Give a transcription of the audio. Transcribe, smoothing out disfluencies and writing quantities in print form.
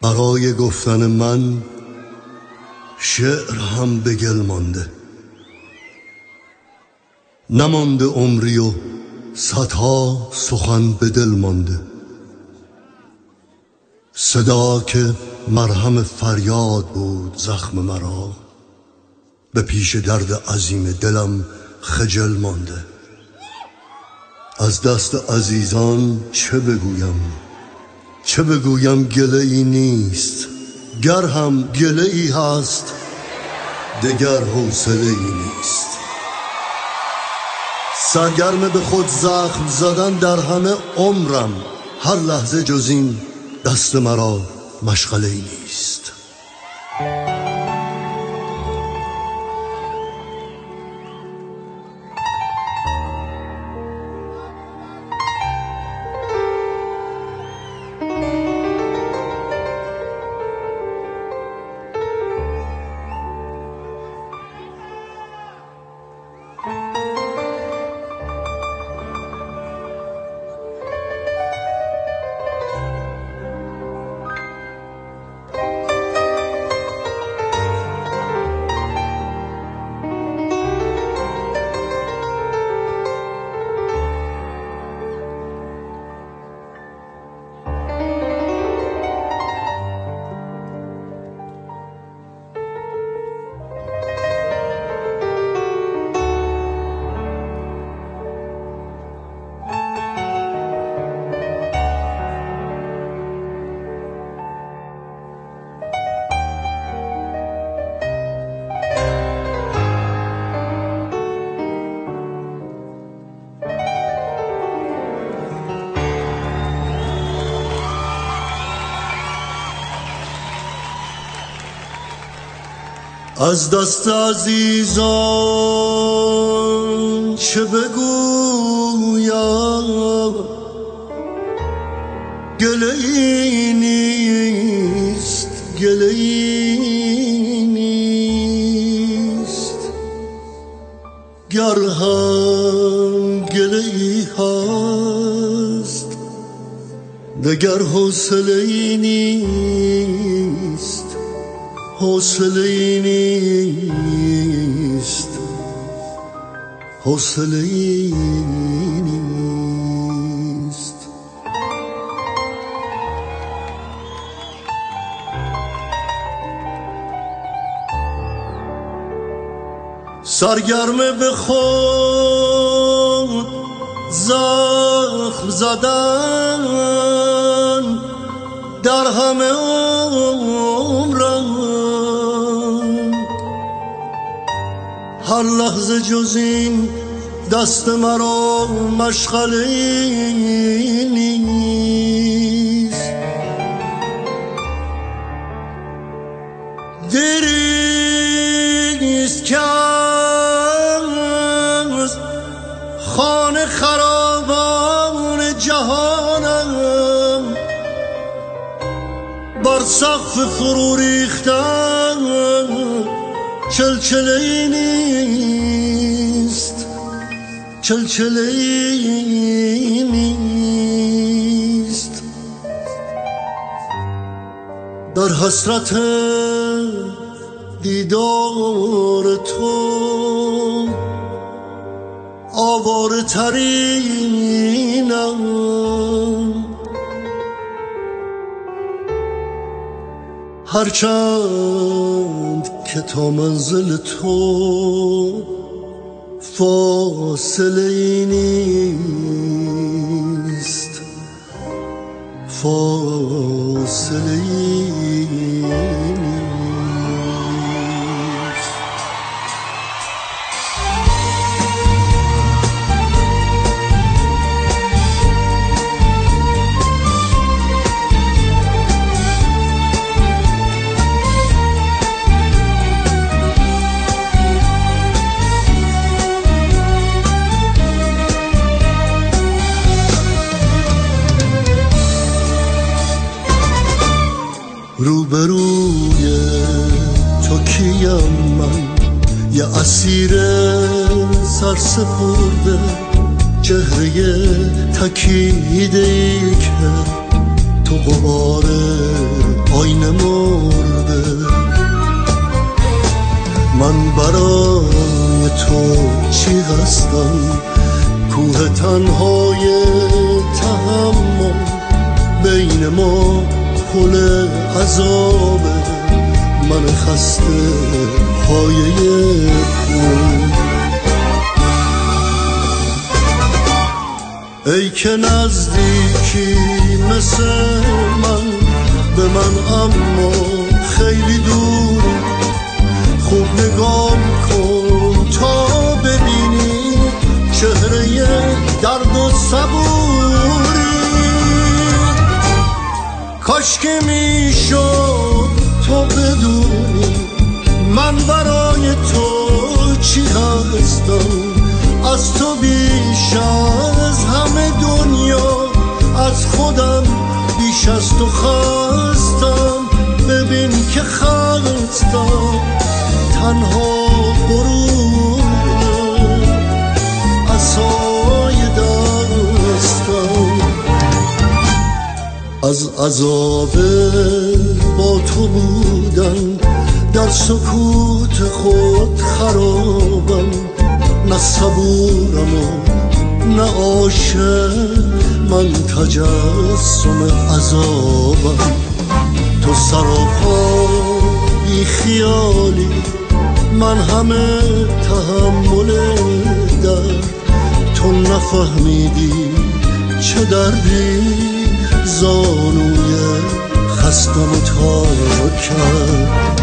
برای گفتن من شعر هم به گل مانده، نمانده عمری و صدها سخن به دل مانده. صدا که مرهم فریاد بود زخم مرا، به پیش درد عظیم دلم خجل مانده. از دست عزیزان چه بگویم، چه بگویم گله ای نیست، گر هم گله ای هست دگر حوصله ای نیست. سرگرم به خود زخم زدن در همه عمرم، هر لحظه جز این دست مرا مشغله ای نیست. از دست عزیزان چه بگویم، گله ای نیست، گله ای نیست. گر هم گله ای هست دگر حوصله ای نیست، حوصله ای نیست، حوصله ای نیست. سرگرم به خود زخم زدن در همه عمرم، هر لحظه جز این دست مرا مشغله ای نیست. دیریست که از خانه خرابان جهانم بر سقف فرو ریختن چلچله ای نیست، چلچله ای نیست. در حسرت دیدار تو آواره ترینم، هرچند که تا منزل تو فاصله ای نیست، فاصله ای نیست. روبروی تو کیم من، یه اسیر سرسپرده، چهره تکیده ای که تو غبار آینه مرده. من برای تو چی هستم؟ کوه تنهای تحمل، بین ما پل عذابه، من خسته پایه پول. ای که نزدیکی مثل من به من اما خیلی دور، خوب نگاه کن تا ببینی چهره درد و صبوری. کاش که میشد تو بدونی من برای تو چی هستم. از تو بیش از همه دنیا، از خودم بیش از تو خستم. ببین که خستم، تنها غرور عصای دستم. از عذاب با تو بودن در سکوت خود خرابم، نه صبورم و نه عاشق، من تجسم عذابم. تو سر و پا بی خیالی، من همه تحمل درد. تو نفهمیدی چه دردی زانوی خستم و تا کرد.